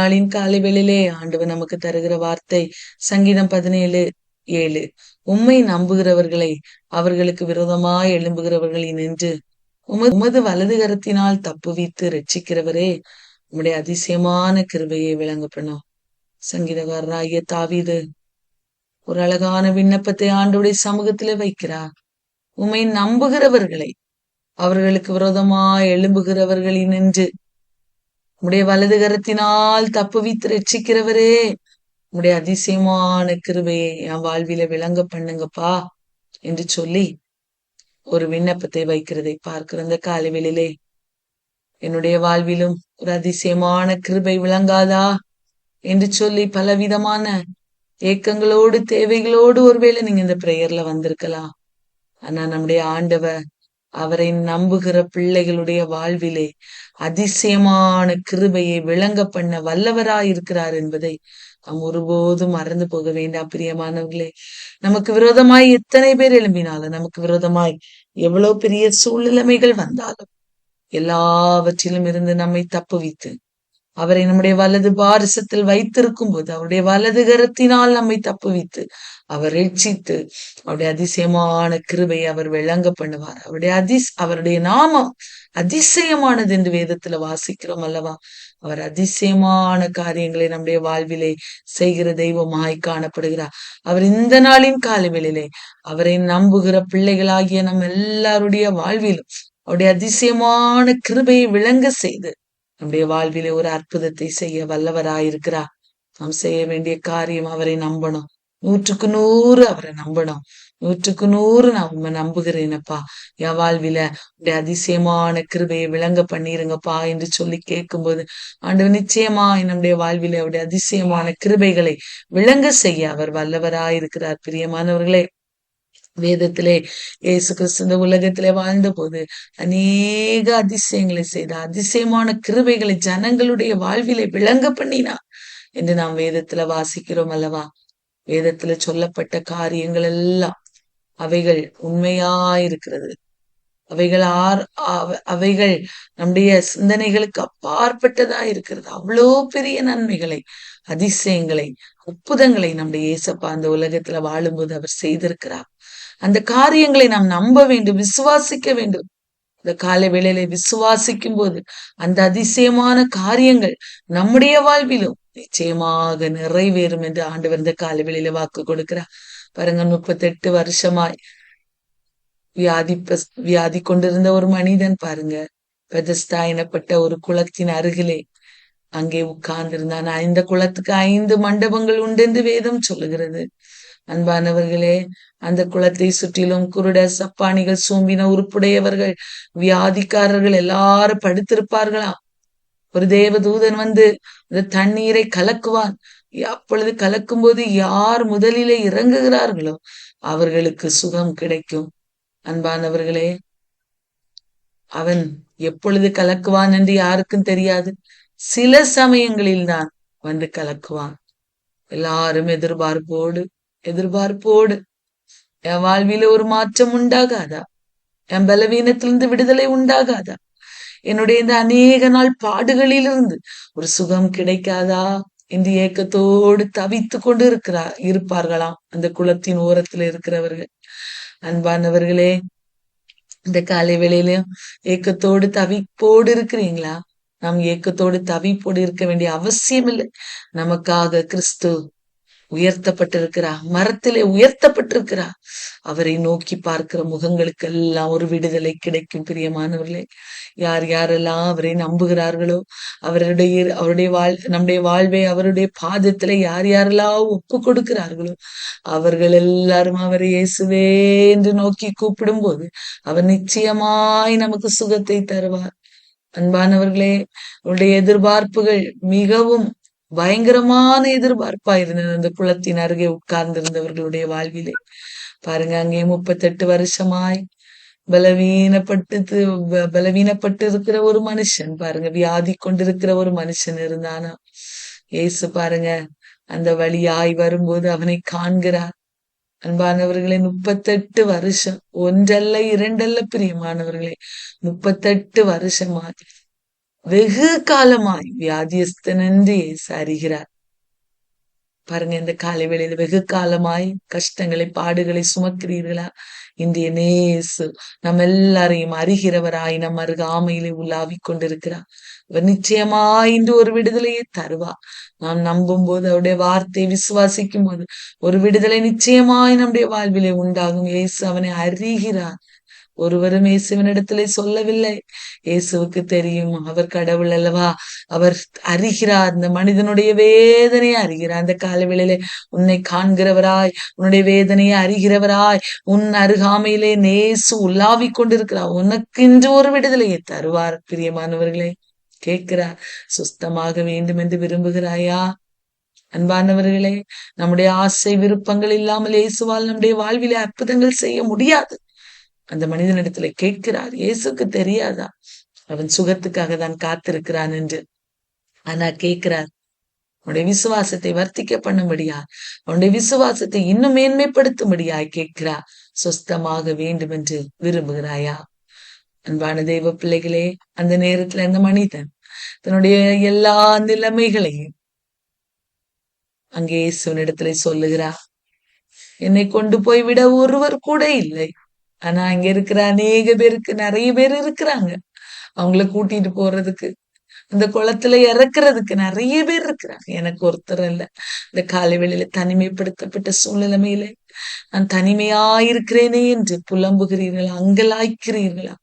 நாளின் காலை வேளையிலே ஆண்டவர் நமக்கு தருகிற வார்த்தை சங்கீதம் 17:7. உம்மை நம்புகிறவர்களை அவர்களுக்கு விரோதமாய் எழும்புகிறவர்களை நின்று உமது வலது கரத்தினால் தப்புவித்து ரட்சிக்கிறவரே, உம்முடைய அதிசயமான கிருபையை விளங்க பண்ணும். சங்கீதக்காரராகிய தாவீது ஒரு அழகான விண்ணப்பத்தை ஆண்டவருடைய சமூகத்திலே வைக்கிறார். உம்மை நம்புகிறவர்களை அவர்களுக்கு விரோதமாய் எழும்புகிறவர்களை நின்று உம்முடைய வலது கரத்தினால் தப்புவித்து ரட்சிக்கிறவரே, உம்முடைய அதிசயமான கிருபையை என் வாழ்வில விளங்க பண்ணுங்கப்பா என்று சொல்லி ஒரு விண்ணப்பத்தை வைக்கிறதை பார்க்கிற அந்த காலைவெளியிலே என்னுடைய வாழ்விலும் ஒரு அதிசயமான கிருபை விளங்காதா என்று சொல்லி பலவிதமான ஏக்கங்களோடு தேவைகளோடு ஒருவேளை நீங்க இந்த பிரேயர்ல வந்திருக்கலாம். ஆனா நம்முடைய ஆண்டவர் அவரை நம்புகிற பிள்ளைகளுடைய வாழ்விலே அதிசயமான கிருபையை விளங்க பண்ண வல்லவராயிருக்கிறார் என்பதை நாம் ஒருபோதும் மறந்து போக வேண்டாம். பிரியமானவர்களே, நமக்கு விரோதமாய் எத்தனை பேர் எழும்பினாலும், நமக்கு விரோதமாய் எவ்வளவு பெரிய சூழ்நிலைமைகள் வந்தாலும், எல்லாவற்றிலும் இருந்து நம்மை தப்புவித்து அவரை நம்முடைய வலது பாரிசத்தில் வைத்திருக்கும் போது அவருடைய வலது கரத்தினால் நம்மை தப்புவித்து அவர் ரட்சித்து அவருடைய அதிசயமான கிருபை அவர் விளங்க பண்ணுவார். அவருடைய நாமம் அதிசயமானது என்று வேதத்துல வாசிக்கிறோம் அல்லவா? அவர் அதிசயமான காரியங்களை நம்முடைய வாழ்விலே செய்கிற தெய்வமாய் காணப்படுகிறார். அவர் இந்த நாளின் காலவெளியிலே அவரை நம்புகிற பிள்ளைகளாகிய நம்ம எல்லாருடைய வாழ்விலும் அவருடைய அதிசயமான கிருபையை விளங்க செய்து நம்முடைய வாழ்விலே ஒரு அற்புதத்தை செய்ய வல்லவராயிருக்கிறார். நாம் செய்ய வேண்டிய காரியம் அவரை நம்பணும். 100% அவரை நம்பணும். 100% நான் உண்மை நம்புகிறேனப்பா, என் வாழ்வில உடைய அதிசயமான கிருபையை விளங்க பண்ணிருங்கப்பா என்று சொல்லி கேட்கும்போது ஆண்டவர் நிச்சயமா நம்முடைய வாழ்வில அவருடைய அதிசயமான கிருபைகளை விளங்க செய்ய அவர் வல்லவராயிருக்கிறார். பிரியமானவர்களே, வேதத்திலே இயேசு கிறிஸ்து இந்த உலகத்திலே வாழ்ந்த போது அநேக அதிசயங்களை செய்த அதிசயமான கிருபைகளை ஜனங்களுடைய வாழ்விலை விளங்க பண்ணினார் என்று நாம் வேதத்துல வாசிக்கிறோம் அல்லவா? வேதத்துல சொல்லப்பட்ட காரியங்கள் எல்லாம் அவைகள் உண்மையாயிருக்கிறது. அவைகள் நம்முடைய சிந்தனைகளுக்கு அப்பாற்பட்டதா இருக்கிறது. அவ்வளோ பெரிய நன்மைகளை, அதிசயங்களை, அற்புதங்களை நம்முடைய இயேசப்பா அந்த உலகத்துல வாழும்போது அவர் செய்திருக்கிறார். அந்த காரியங்களை நாம் நம்ப வேண்டும், விசுவாசிக்க வேண்டும். இந்த காலை வேளையில விசுவாசிக்கும் போது அந்த அதிசயமான காரியங்கள் நம்முடைய வாழ்விலும் நிச்சயமாக நிறைவேறும் என்று ஆண்டவர் இந்த காலை வேளையில வாக்கு கொடுக்கிறார். பாருங்க, 38 வருஷமாய் வியாதி கொண்டிருந்த ஒரு மனிதன் பாருங்க, பெதஸ்தா எனப்பட்ட ஒரு குளத்தின் அருகிலே அங்கே உட்கார்ந்திருந்தான். இந்த குளத்துக்கு 5 மண்டபங்கள் உண்டு என்று வேதம் சொல்லுகிறது. அன்பானவர்களே, அந்த குளத்தை சுற்றிலும் குருட, சப்பானிகள், சூம்பின, உறுப்புடையவர்கள், வியாதிக்காரர்கள் எல்லாரும் படுத்திருப்பார்களாம். ஒரு தேவதூதன் வந்து அந்த தண்ணீரை கலக்குவான். அப்பொழுது கலக்கும் போது யார் முதலிலே இறங்குகிறார்களோ அவர்களுக்கு சுகம் கிடைக்கும். அன்பானவர்களே, அவன் எப்பொழுது கலக்குவான் என்று யாருக்கும் தெரியாது. சில சமயங்களில் தான் வந்து கலக்குவான். எல்லாரும் எதிர்பார்ப்போடு என் வாழ்வில ஒரு மாற்றம் உண்டாகாதா? என் பலவீனத்திலிருந்து விடுதலை உண்டாகாதா? என்னுடைய இந்த அநேக நாள் பாடுகளிலிருந்து ஒரு சுகம் கிடைக்காதா என்று ஏக்கத்தோடு தவித்து கொண்டு இருப்பார்களாம் அந்த குளத்தின் ஓரத்துல இருக்கிறவர்கள். அன்பானவர்களே, இந்த காலை வேளையிலும் ஏக்கத்தோடு தவிப்போடு இருக்கிறீங்களா? நாம் ஏக்கத்தோடு தவிப்போடு இருக்க வேண்டிய அவசியம் இல்லை. நமக்காக கிறிஸ்து உயர்த்தப்பட்டிருக்கிறார், மரத்திலே உயர்த்தப்பட்டிருக்கிறார். அவரை நோக்கி பார்க்கிற முகங்களுக்கு எல்லாம் ஒரு விடுதலை கிடைக்கும். பிரியமானவர்களே, யார் யாரெல்லாம் அவரை நம்புகிறார்களோ, நம்முடைய வாழ்வை அவருடைய பாதத்திலே யார் யாரெல்லாம் ஒப்பு கொடுக்கிறார்களோ அவர்கள் எல்லாரும் அவரை இயேசுவே என்று நோக்கி கூப்பிடும் போது அவர் நிச்சயமாய் நமக்கு சுகத்தை தருவார். அன்பானவர்களே, உங்களுடைய எதிர்பார்ப்புகள் மிகவும் பயங்கரமான எதிர்பார்ப்பா இருந்தது அந்த குளத்தின் அருகே உட்கார்ந்திருந்தவர்களுடைய வாழ்விலே. பாருங்க, அங்கே 38 வருஷமாய் பலவீனப்பட்டு இருக்கிற ஒரு மனுஷன், பாருங்க, வியாதி கொண்டிருக்கிற ஒரு மனுஷன் இருந்தானா. இயேசு பாருங்க அந்த வழியாய் வரும்போது அவனை காண்கிறார். அன்பானவர்களே, 38 வருஷம், ஒன்றல்ல இரண்டல்ல பிரியமானவர்களே, 38 வருஷமா வெகு காலமாய் வியாதியஸ்தன் என்று இயேசு அறிகிறார். பாருங்க, இந்த காலை வேளையில வெகு காலமாய் கஷ்டங்களை பாடுகளை சுமக்கிறீர்களா? இன்றைய நேசு நம்ம எல்லாரையும் அறிகிறவராய் நம் அருகாமையிலே உலாவிக் கொண்டிருக்கிறார். அவர் நிச்சயமாய் இன்று ஒரு விடுதலையை தருவா. நாம் நம்பும் போது, அவருடைய வார்த்தையை விசுவாசிக்கும் போது ஒரு விடுதலை நிச்சயமாய் நம்முடைய வாழ்விலே உண்டாகும். இயேசு அவனை அறிகிறார். ஒருவரும் இயேசுவினிடத்திலே சொல்லவில்லை. இயேசுவுக்கு தெரியும், அவர் கடவுள் அல்லவா? அவர் அறிகிறார், இந்த மனிதனுடைய வேதனையை அறிகிறார். அந்த காலவேளையிலே உன்னை காண்கிறவராய், உன்னுடைய வேதனையை அறிகிறவராய், உன் அருகாமையிலே நேசு உலாவிக் கொண்டிருக்கிறார். உனக்கு இன்று ஒரு விடுதலையை தருவார். பிரியமானவர்களே, கேட்கிறார், சுத்தமாக வேண்டும் என்று விரும்புகிறாயா? அன்பானவர்களே, நம்முடைய ஆசை விருப்பங்கள் இல்லாமல் இயேசுவால் நம்முடைய வாழ்விலே அற்புதங்கள் செய்ய முடியாது. அந்த மனிதனிடத்துல கேட்கிறார். இயேசுக்கு தெரியாதா அவன் சுகத்துக்காக தான் காத்திருக்கிறான் என்று? ஆனா கேட்கிறார், உன்னுடைய விசுவாசத்தை வர்த்திக்க பண்ணும்படியா, உன்னுடைய விசுவாசத்தை இன்னும் மேன்மைப்படுத்தும்படியாய் கேட்கிறார். சொஸ்தமாக வேண்டும் என்று விரும்புகிறாயா? அன்பான தெய்வ பிள்ளைகளே, அந்த நேரத்துல அந்த மனிதன் தன்னுடைய எல்லா நிலைமைகளையும் அங்கே இயேசுவினிடத்துல சொல்லுகிறார். என்னை கொண்டு போய் விட ஒருவர் கூட இல்லை. ஆனா அங்க இருக்கிற அநேக பேருக்கு, நிறைய பேர் இருக்கிறாங்க அவங்கள கூட்டிட்டு போறதுக்கு, அந்த குளத்துல இறக்குறதுக்கு நிறைய பேர் இருக்கிறாங்க. எனக்கு ஒருத்தர் இல்ல. இந்த காலை வேளையில தனிமைப்படுத்தப்பட்ட சூழ்நிலைமையில நான் தனிமையாயிருக்கிறேனே என்று புலம்புகிறீர்களா? அங்கலாய்க்கிறீர்களா?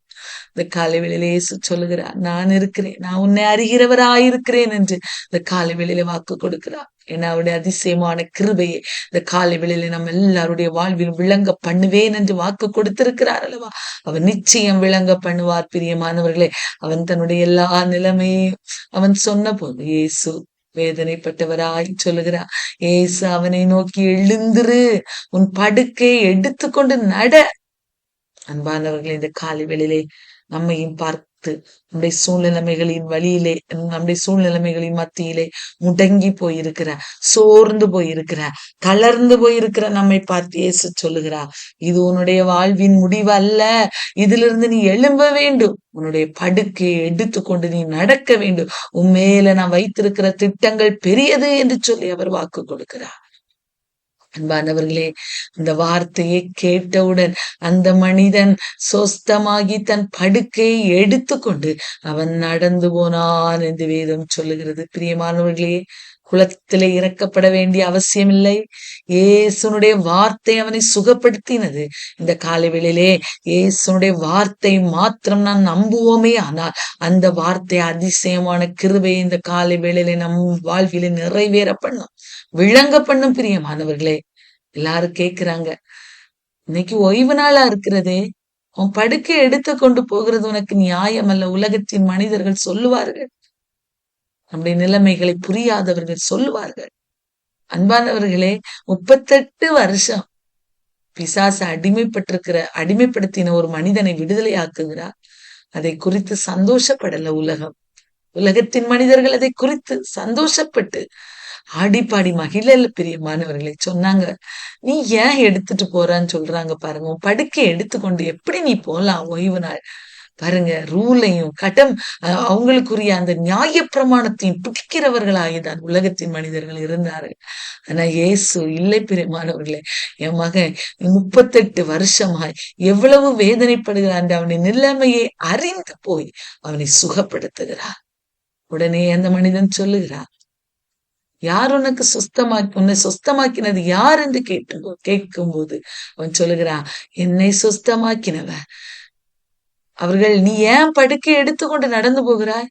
இந்த காலை வேளையில இயேசு சொல்லுகிறார், நான் இருக்கிறேன், நான் உன்னை அறிகிறவராயிருக்கிறேன் என்று இந்த காலை வேளையில வாக்கு கொடுக்கிறார். ஏன்னா அவருடைய அதிசயமான கிருபையை இந்த காலை வேளையில நம்ம எல்லாருடைய வாழ்வில் விளங்க பண்ணுவேன் என்று வாக்கு கொடுத்திருக்கிறார் அல்லவா? அவர் நிச்சயம் விளங்க பண்ணுவார். பிரியமானவர்களே, அவன் தன்னுடைய எல்லா நிலைமையும் அவன் சொன்ன போது இயேசு வேதனைப்பட்டவராய் சொல்லுகிறார். இயேசு அவனை நோக்கி, எழுந்திரு, உன் படுக்கையை எடுத்துக்கொண்டு நட. அன்பானவர்களே, இந்த காலை வேளையிலே நம்மையும் பார்த்து நம்முடைய சூழ்நிலைமைகளின் வழியிலே, நம்முடைய சூழ்நிலைமைகளின் மத்தியிலே முடங்கி போயிருக்கிற, சோர்ந்து போயிருக்கிற, தளர்ந்து போயிருக்கிற நம்மை பார்த்து இயேசு சொல்லுகிறார், இது உன்னுடைய வாழ்வின் முடிவு அல்ல. இதிலிருந்து நீ எழும்ப வேண்டும். உன்னுடைய படுக்கையை எடுத்துக்கொண்டு நீ நடக்க வேண்டும். உன் மேல நான் வைத்திருக்கிற திட்டங்கள் பெரியது என்று சொல்லி அவர் வாக்கு கொடுக்கிறார். அன்பானவர்களே, அந்த வார்த்தையை கேட்டவுடன் அந்த மனிதன் சொஸ்தமாகி தன் படுக்கையை எடுத்துக்கொண்டு அவன் நடந்து போனான் என்று வேதம் சொல்லுகிறது. பிரியமானவர்களே, குளத்திலே இறக்கப்பட வேண்டிய அவசியம் இல்லை. இயேசுனுடைய வார்த்தை அவனை சுகப்படுத்தினது. இந்த காலை வேளையிலே இயேசுனுடைய வார்த்தை மாத்திரம் நான் நம்புவோமே, ஆனால் அந்த வார்த்தை அதிசயமான கிருபையை இந்த காலை வேளையிலே நம் வாழ்விலே நிறைவேற பண்ணும், விளங்க பண்ணும். பிரியமானவர்களே, எல்லாரும் கேக்குறாங்க, இன்னைக்கு ஓய்வு நாளா இருக்கிறதே, உன் படுக்கை எடுத்து கொண்டு போகிறது உனக்கு நியாயம் அல்ல. உலகத்தின் மனிதர்கள் சொல்லுவார்கள், நம்முடைய நிலைமைகளை புரியாதவர்கள் சொல்லுவார்கள். அன்பானவர்களே, 38 வருஷம் பிசாசு அடிமைப்படுத்தின ஒரு மனிதனை விடுதலை ஆக்குகிறார். அதை குறித்து சந்தோஷப்படல உலகம். உலகத்தின் மனிதர்கள் அதை குறித்து சந்தோஷப்பட்டு ஆடிப்பாடி மகிழல. பிரியமானவர்களை சொன்னாங்க, நீ ஏன் எடுத்துட்டு போறான்னு சொல்றாங்க பாருங்க. உன் படுக்கை எடுத்துக்கொண்டு எப்படி நீ போலாம் ஓய்வு நாள்? பாருங்க, ரூலையும் அவங்களுக்குரிய அந்த நியாய பிரமாணத்தையும் பிடிக்கிறவர்களாகிதான் உலகத்தின் மனிதர்கள் இருந்தார்கள். ஆனா இயேசு இல்லை. பிரியமானவர்களே, என் மகன் 38 வருஷமாய் எவ்வளவு வேதனைப்படுகிறான், அவனை நிலைமையை அறிந்து போய் அவனை சுகப்படுத்துகிறார். உடனே அந்த மனிதன் சொல்லுகிறார், யார் உனக்கு உன்னை சுஸ்தமாக்கினது யார் என்று கேட்கும்போது அவன் சொல்லுகிறான், என்னை சுஸ்தமாக்கினவன் அவர்கள். நீ ஏன் படுக்கை எடுத்துக்கொண்டு நடந்து போகிறாய்?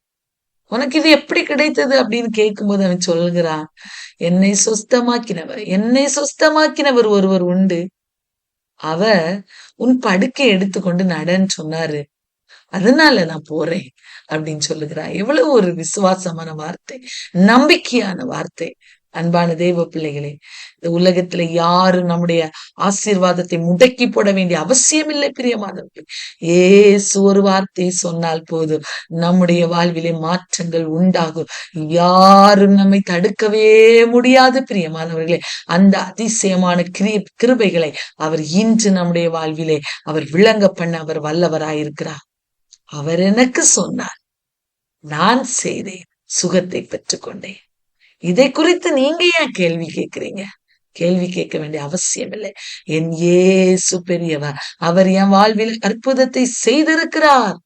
உனக்கு இது எப்படி கிடைத்தது அப்படின்னு கேட்கும்போது அவன் சொல்லுகிறான், என்னை சுஸ்தமாக்கினவர் ஒருவர் உண்டு. அவர் உன் படுக்கை எடுத்துக்கொண்டு நடன்னு சொன்னாரு, அதனால நான் போறேன் அப்படின்னு சொல்லுகிறான். எவ்வளவு ஒரு விசுவாசமான வார்த்தை, நம்பிக்கையான வார்த்தை. அன்பான தெய்வ பிள்ளைகளே, இந்த உலகத்துல யாரும் நம்முடைய ஆசீர்வாதத்தை முடக்கி போட வேண்டிய அவசியம் இல்லை. பிரியமானவர்களே, ஏசு ஒரு வார்த்தை சொன்னால் போதும், நம்முடைய வாழ்விலே மாற்றங்கள் உண்டாகும். யாரும் நம்மை தடுக்கவே முடியாது. பிரியமானவர்களே, அந்த அதிசயமான கிருபைகளை அவர் இன்று நம்முடைய வாழ்விலே அவர் விளங்க பண்ண அவர் வல்லவராயிருக்கிறார். அவர் எனக்கு சொன்னார், நான் செய்தேன், சுகத்தை பெற்றுக்கொண்டேன். இதை குறித்து நீங்க ஏன் கேள்வி கேட்கிறீங்க? கேள்வி கேட்க வேண்டிய அவசியம் இல்லை. என் இயேசு பெரியவர், அவர் என் வாழ்வில் அற்புதத்தை செய்திருக்கிறார்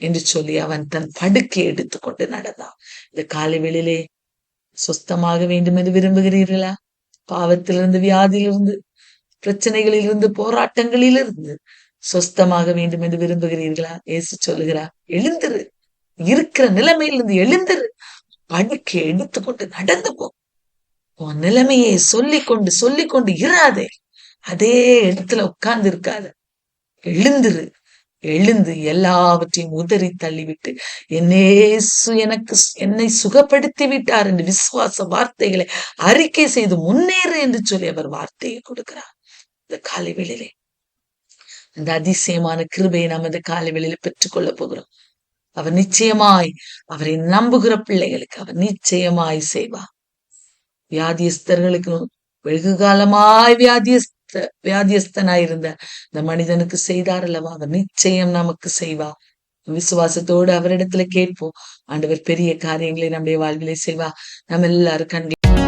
என்று சொல்லி அவன் தன் படுக்கை எடுத்துக்கொண்டு நடந்தான். இந்த காலை வேளையிலே சொஸ்தமாக வேண்டும் என்று விரும்புகிறீர்களா? பாவத்திலிருந்து, வியாதியிலிருந்து, பிரச்சனைகளிலிருந்து, போராட்டங்களிலிருந்து சொஸ்தமாக வேண்டும் என்று விரும்புகிறீர்களா? இயேசு சொல்லுகிறார், எழுந்திரு, இருக்கிற நிலைமையிலிருந்து எழுந்திரு, படுக்கை எடுத்துக்கொண்டு நடந்து போ. உன் நிலைமையை சொல்லிக்கொண்டு இராதே. அதே இடத்துல உட்கார்ந்து இருக்காத. எழுந்திரு. எழுந்து எல்லாவற்றையும் உதறி தள்ளிவிட்டு, என்னேசு என்னை சுகப்படுத்தி விட்டார் என்று விசுவாச வார்த்தைகளை அறிக்கை செய்து முன்னேறு என்று சொல்லி அவர் வார்த்தையை கொடுக்கிறார். இந்த காலை வேளையிலே அந்த அதிசயமான கிருபையை நாம் இந்த காலை வேளையில பெற்றுக்கொள்ள போகிறோம். அவர் நிச்சயமாய், அவரை நம்புகிற பிள்ளைகளுக்கு அவர் நிச்சயமாய் செய்வார். வியாதியஸ்தர்களுக்கு வெகு காலமாய் வியாதியஸ்தனாயிருந்த இந்த மனிதனுக்கு செய்தார் அல்லவா, அவர் நிச்சயம் நமக்கு செய்வார். விசுவாசத்தோடு அவரிடத்துல கேட்போம். ஆண்டவர் பெரிய காரியங்களை நம்முடைய வாழ்விலே செய்வா. நம்ம எல்லாரும் கண்கள்